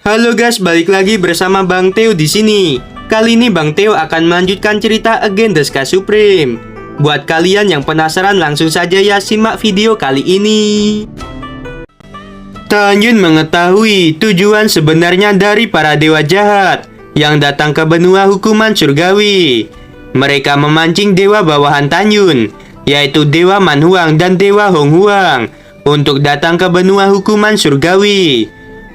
Halo guys, balik lagi bersama Bang Theo di sini. Kali ini Bang Theo akan melanjutkan cerita Again the Sky Supreme. Buat kalian yang penasaran, langsung saja ya simak video kali ini. Tanyun mengetahui tujuan sebenarnya dari para dewa jahat yang datang ke benua hukuman surgawi. Mereka memancing dewa bawahan Tanyun, yaitu Dewa Manhuang dan Dewa Honghuang, untuk datang ke benua hukuman surgawi.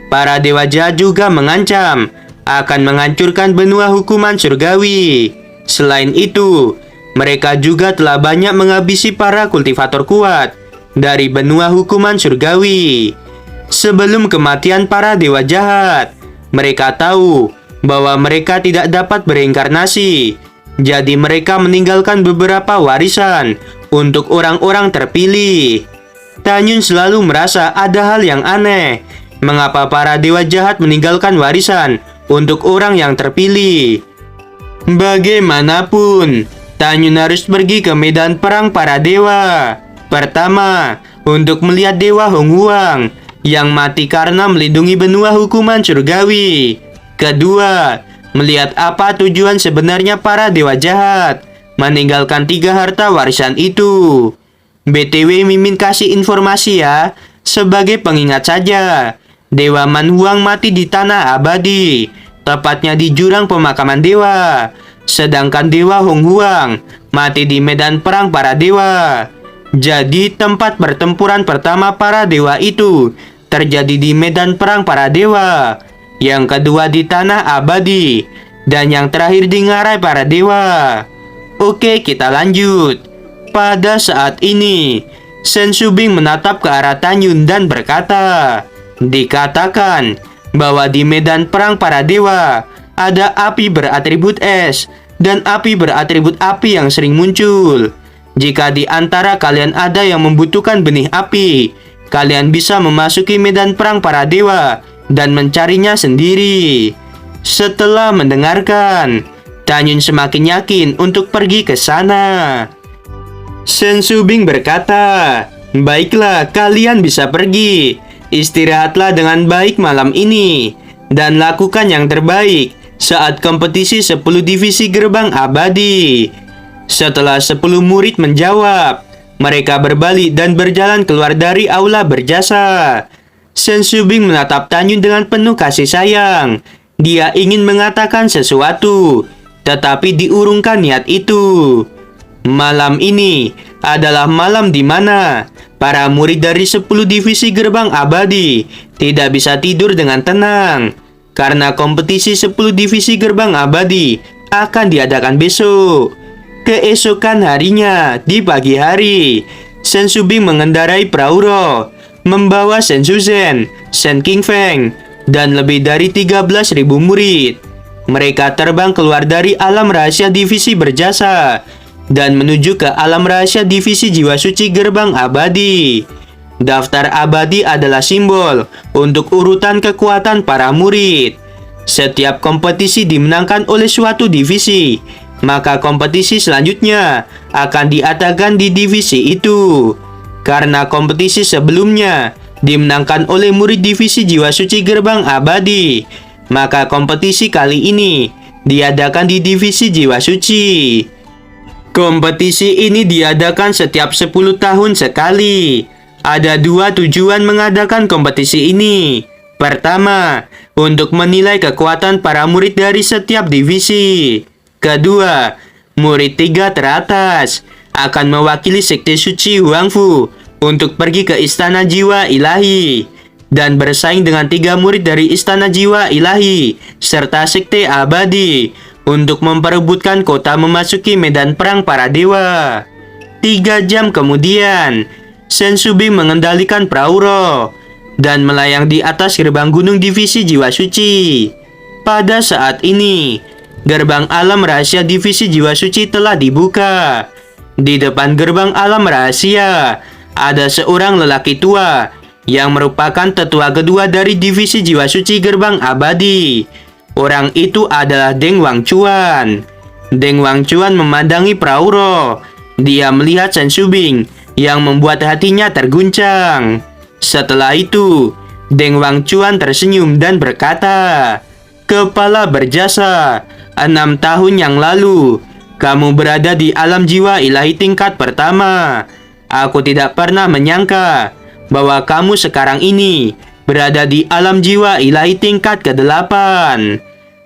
Para dewa jahat juga mengancam akan menghancurkan benua hukuman surgawi. Selain itu, mereka juga telah banyak menghabisi para kultivator kuat dari benua hukuman surgawi. Sebelum kematian para dewa jahat, mereka tahu bahwa mereka tidak dapat bereinkarnasi. Jadi mereka meninggalkan beberapa warisan untuk orang-orang terpilih. Tanyun selalu merasa ada hal yang aneh. Mengapa para dewa jahat meninggalkan warisan untuk orang yang terpilih? Bagaimanapun, Tanyun harus pergi ke medan perang para dewa. Pertama, untuk melihat Dewa Honghuang yang mati karena melindungi benua hukuman surgawi. Kedua, melihat apa tujuan sebenarnya para dewa jahat meninggalkan 3 harta warisan itu. BTW Mimin kasih informasi ya, sebagai pengingat saja. Dewa Manhuang mati di tanah abadi, tepatnya di jurang pemakaman dewa. Sedangkan Dewa Honghuang mati di medan perang para dewa. Jadi tempat pertempuran pertama para dewa itu terjadi di medan perang para dewa. Yang kedua di tanah abadi, dan yang terakhir di ngarai para dewa. Oke, kita lanjut. Pada saat ini, Shen Shubing menatap ke arah Tanyun dan berkata, dikatakan bahwa di medan perang para dewa ada api beratribut es dan api beratribut api yang sering muncul. Jika di antara kalian ada yang membutuhkan benih api, kalian bisa memasuki medan perang para dewa dan mencarinya sendiri. Setelah mendengarkan, Tanyun semakin yakin untuk pergi ke sana. Shen Shubing berkata, baiklah, kalian bisa pergi. Istirahatlah dengan baik malam ini dan lakukan yang terbaik saat kompetisi 10 divisi gerbang abadi. Setelah 10 murid menjawab, mereka berbalik dan berjalan keluar dari aula berjasa. Shen Shubing menatap Tanyun dengan penuh kasih sayang. Dia ingin mengatakan sesuatu, tetapi diurungkan niat itu. Malam ini adalah malam di mana para murid dari 10 divisi gerbang abadi tidak bisa tidur dengan tenang, karena kompetisi 10 divisi gerbang abadi akan diadakan besok. Keesokan harinya, di pagi hari, Shen Shubing mengendarai perahu roh, membawa Shen Shuzhen, Shen Qingfeng, dan lebih dari 13.000 murid. Mereka terbang keluar dari alam rahasia divisi berjasa dan menuju ke alam rahasia divisi jiwa suci gerbang abadi. Daftar abadi adalah simbol untuk urutan kekuatan para murid. Setiap kompetisi dimenangkan oleh suatu divisi, maka kompetisi selanjutnya akan diadakan di divisi itu. Karena kompetisi sebelumnya dimenangkan oleh murid divisi jiwa suci gerbang abadi, maka kompetisi kali ini diadakan di divisi jiwa suci. Kompetisi ini diadakan setiap 10 tahun sekali. Ada 2 tujuan mengadakan kompetisi ini. Pertama, untuk menilai kekuatan para murid dari setiap divisi. Kedua, murid 3 teratas akan mewakili sekte suci Huangfu untuk pergi ke istana jiwa ilahi dan bersaing dengan 3 murid dari istana jiwa ilahi serta sekte abadi untuk memperebutkan kota memasuki medan perang para dewa. 3 jam kemudian, Shen Shubing mengendalikan perahu roh dan melayang di atas gerbang gunung divisi jiwa suci. Pada saat ini, gerbang alam rahasia divisi jiwa suci telah dibuka. Di depan gerbang alam rahasia, ada seorang lelaki tua yang merupakan tetua kedua dari divisi jiwa suci gerbang abadi. Orang itu adalah Deng Wangchuan. Deng Wangchuan memandangi perahu roh. Dia melihat Shen Shubing yang membuat hatinya terguncang. Setelah itu, Deng Wangchuan tersenyum dan berkata, "Kepala berjasa, 6 tahun yang lalu, kamu berada di alam jiwa ilahi tingkat pertama. Aku tidak pernah menyangka bahwa kamu sekarang ini berada di alam jiwa ilahi tingkat ke-8.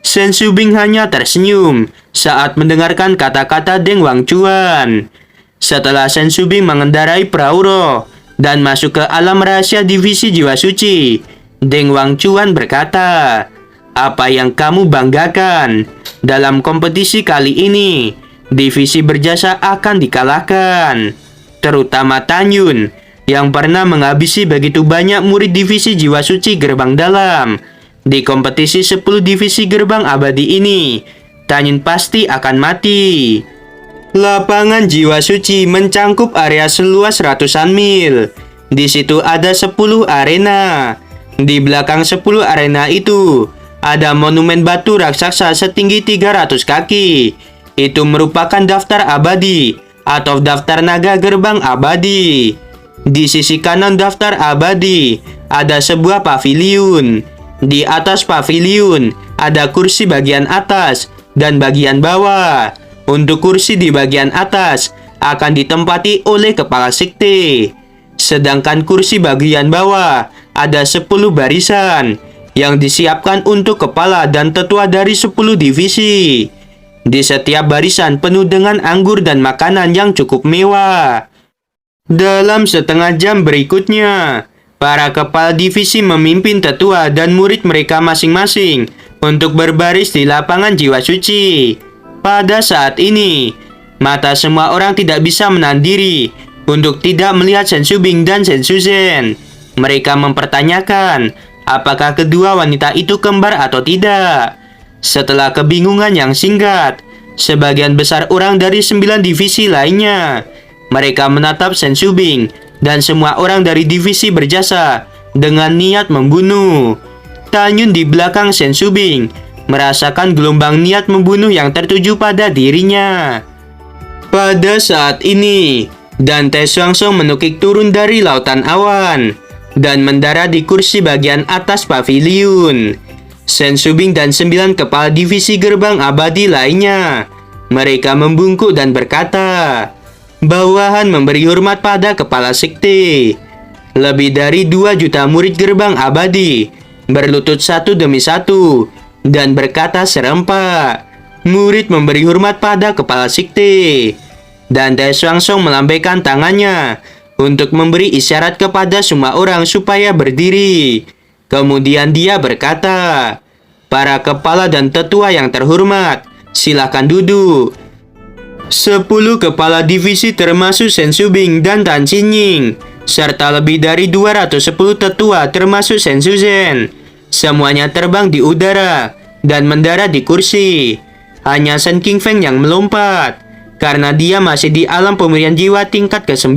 Shen Shubing hanya tersenyum saat mendengarkan kata-kata Deng Wangchuan. Setelah Shen Shubing mengendarai perahu roh dan masuk ke alam rahasia divisi jiwa suci, Deng Wangchuan berkata, "Apa yang kamu banggakan? Dalam kompetisi kali ini, divisi berjasa akan dikalahkan. Terutama Tanyun, yang pernah menghabisi begitu banyak murid divisi jiwa suci gerbang dalam. Di kompetisi 10 divisi gerbang abadi ini, Tanyun pasti akan mati." Lapangan jiwa suci mencangkup area seluas ratusan mil. Di situ ada 10 arena. Di belakang 10 arena itu, ada monumen batu raksasa setinggi 300 kaki. Itu merupakan daftar abadi atau daftar naga gerbang abadi. Di sisi kanan daftar abadi, ada sebuah paviliun. Di atas paviliun, ada kursi bagian atas dan bagian bawah. Untuk kursi di bagian atas akan ditempati oleh kepala sekte. Sedangkan kursi bagian bawah ada 10 barisan yang disiapkan untuk kepala dan tetua dari 10 divisi. Di setiap barisan penuh dengan anggur dan makanan yang cukup mewah. Dalam setengah jam berikutnya, para kepala divisi memimpin tetua dan murid mereka masing-masing untuk berbaris di lapangan jiwa suci. Pada saat ini, mata semua orang tidak bisa menahan diri untuk tidak melihat Shen Shubing dan Shen Shuzhen. Mereka mempertanyakan apakah kedua wanita itu kembar atau tidak. Setelah kebingungan yang singkat, sebagian besar orang dari 9 divisi lainnya, mereka menatap Shen Shubing dan semua orang dari divisi berjasa dengan niat membunuh. Tanyun di belakang Shen Shubing merasakan gelombang niat membunuh yang tertuju pada dirinya. Pada saat ini, Dante Swangsong menukik turun dari lautan awan dan mendarat di kursi bagian atas paviliun. Shen Shubing dan 9 kepala divisi gerbang abadi lainnya, mereka membungkuk dan berkata, "Bawahan memberi hormat pada kepala sekte." Lebih dari 2 juta murid gerbang abadi berlutut satu demi satu dan berkata serempak, "Murid memberi hormat pada kepala sekte." Dante Swangsong melambaikan tangannya untuk memberi isyarat kepada semua orang supaya berdiri. Kemudian dia berkata, "Para kepala dan tetua yang terhormat, silakan duduk." 10 kepala divisi termasuk Shen Shubing dan Tan Xinying, serta lebih dari 210 tetua termasuk Shen Shuzhen, semuanya terbang di udara dan mendarat di kursi. Hanya Shen Qingfeng yang melompat, karena dia masih di alam pemurian jiwa tingkat ke-9.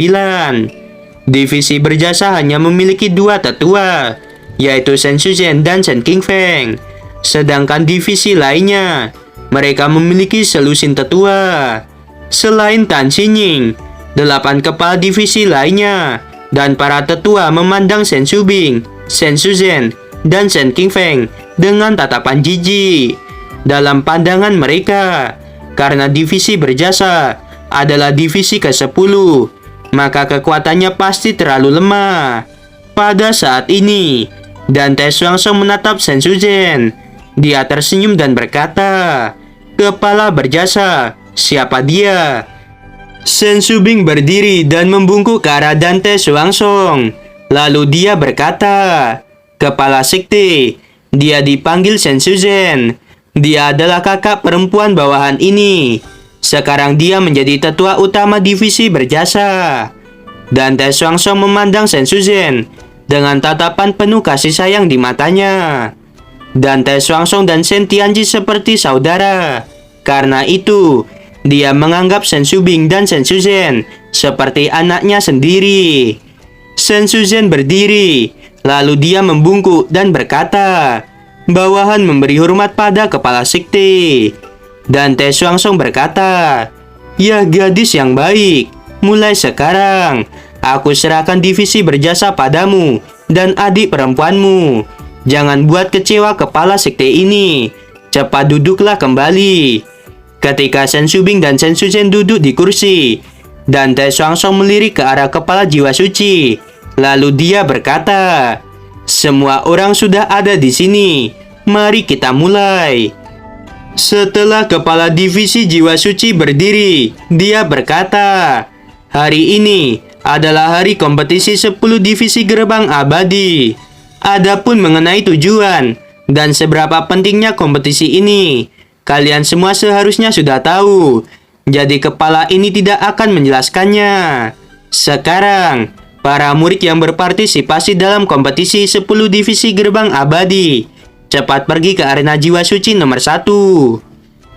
Divisi berjasa hanya memiliki 2 tetua, yaitu Shen Shuzhen dan Shen Qingfeng. Sedangkan divisi lainnya, mereka memiliki selusin tetua. Selain Tan Xinying, 8 kepala divisi lainnya dan para tetua memandang Shen Shubing, Shen Shuzhen, dan Shen Qingfeng dengan tatapan jijik. Dalam pandangan mereka, karena divisi berjasa adalah divisi ke-10, maka kekuatannya pasti terlalu lemah. Pada saat ini, Dante Swangsong menatap Shen Shuzhen. Dia tersenyum dan berkata, "Kepala berjasa, siapa dia?" Shen Shubing berdiri dan membungkuk ke arah Dante Swangsong. Lalu dia berkata, "Kepala sekte, dia dipanggil Shen Shuzhen. Dia adalah kakak perempuan bawahan ini. Sekarang dia menjadi tetua utama divisi berjasa." Dante Swangsong memandang Shen Shuzhen dengan tatapan penuh kasih sayang di matanya. Dante Swangsong dan Shen Tianji seperti saudara. Karena itu, dia menganggap Shen Shubing dan Shen Shuzhen seperti anaknya sendiri. Shen Shuzhen berdiri, lalu dia membungkuk dan berkata, "Bawahan memberi hormat pada kepala sekte." Dante Swangsong berkata, "Ya gadis yang baik, mulai sekarang Aku serahkan divisi berjasa padamu dan adik perempuanmu. Jangan buat kecewa kepala sekte ini. Cepat duduklah kembali. Ketika Shen Shubing dan Shen Shuzhen duduk di kursi, dan Tai Xuanzong melirik ke arah kepala jiwa suci. Lalu dia berkata, "Semua orang sudah ada di sini. Mari kita mulai." Setelah kepala divisi jiwa suci berdiri, dia berkata, "Hari ini adalah hari kompetisi 10 divisi gerbang abadi. Adapun mengenai tujuan dan seberapa pentingnya kompetisi ini, kalian semua seharusnya sudah tahu. Jadi kepala ini tidak akan menjelaskannya. Sekarang, para murid yang berpartisipasi dalam kompetisi 10 divisi gerbang abadi, cepat pergi ke arena jiwa suci nomor 1.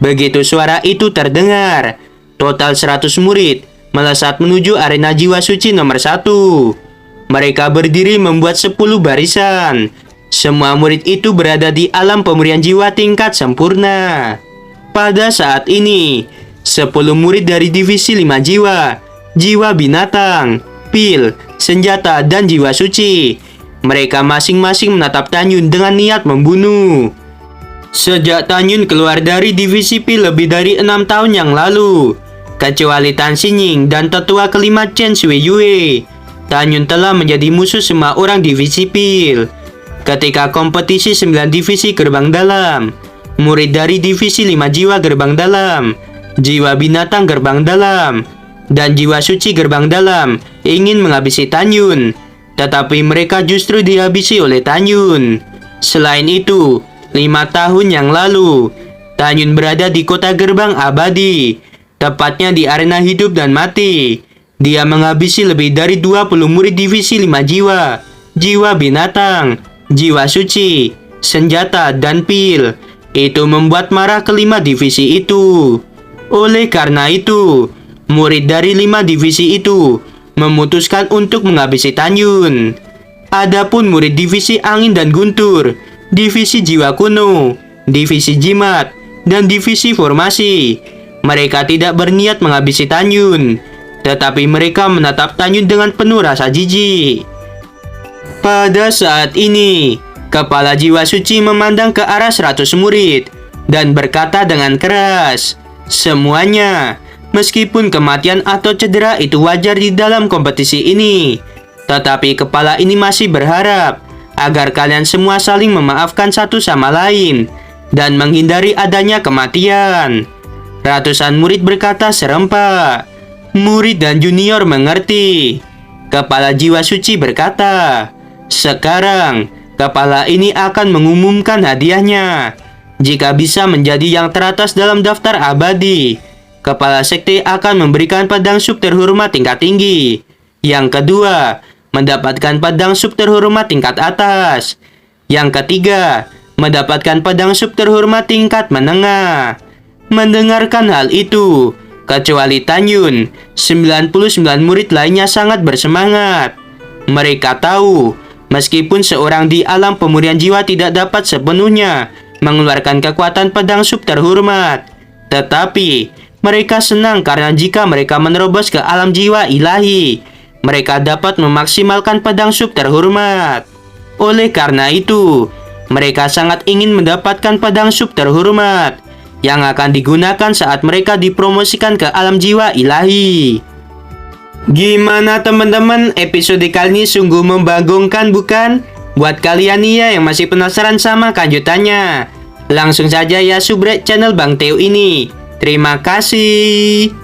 Begitu suara itu terdengar, total 100 murid melesat menuju arena jiwa suci nomor 1. Mereka berdiri membuat 10 barisan. Semua murid itu berada di alam pemurian jiwa tingkat sempurna. Pada saat ini, 10 murid dari divisi 5 jiwa, jiwa binatang, pil, senjata, dan jiwa suci. Mereka masing-masing menatap Tanyun dengan niat membunuh. Sejak Tanyun keluar dari divisi pil lebih dari 6 tahun yang lalu, kecuali Tan Xingning dan tetua kelima Chen Shuiyue, Tanyun telah menjadi musuh semua orang divisi pil. Ketika kompetisi 9 divisi gerbang dalam, murid dari divisi 5 jiwa gerbang dalam, jiwa binatang gerbang dalam, dan jiwa suci gerbang dalam ingin menghabisi Tanyun, tetapi mereka justru dihabisi oleh Tanyun. Selain itu, 5 tahun yang lalu, Tanyun berada di kota gerbang abadi, tepatnya di arena hidup dan mati. Dia menghabisi lebih dari 20 murid divisi 5 jiwa, jiwa binatang, jiwa suci, senjata, dan pil. Itu membuat marah kelima divisi itu. Oleh karena itu, murid dari 5 divisi itu memutuskan untuk menghabisi Tanyun. Adapun murid divisi angin dan guntur, divisi jiwa kuno, divisi jimat, dan divisi formasi, mereka tidak berniat menghabisi Tanyun, tetapi mereka menatap Tanyun dengan penuh rasa jijik. Pada saat ini, kepala jiwa suci memandang ke arah 100 murid dan berkata dengan keras, "Semuanya, meskipun kematian atau cedera itu wajar di dalam kompetisi ini, tetapi kepala ini masih berharap agar kalian semua saling memaafkan satu sama lain dan menghindari adanya kematian." Ratusan murid berkata serempak. Murid dan junior mengerti. Kepala jiwa suci berkata, "Sekarang, kepala ini akan mengumumkan hadiahnya. Jika bisa menjadi yang teratas dalam daftar abadi, kepala sekte akan memberikan pedang sub terhormat tingkat tinggi. Yang kedua, mendapatkan pedang sub terhormat tingkat atas. Yang ketiga, mendapatkan pedang sub terhormat tingkat menengah." Mendengarkan hal itu, kecuali Tanyun, 99 murid lainnya sangat bersemangat. Mereka tahu, meskipun seorang di alam pemurian jiwa tidak dapat sepenuhnya mengeluarkan kekuatan pedang sub terhormat, tetapi mereka senang karena jika mereka menerobos ke alam jiwa ilahi, mereka dapat memaksimalkan pedang sub terhormat. Oleh karena itu, mereka sangat ingin mendapatkan pedang sub terhormat yang akan digunakan saat mereka dipromosikan ke alam jiwa ilahi. Gimana teman-teman, episode kali ini sungguh membagongkan bukan? Buat kalian nih ya yang masih penasaran sama kelanjutannya, langsung saja ya subrek channel Bang Teo ini. Terima kasih.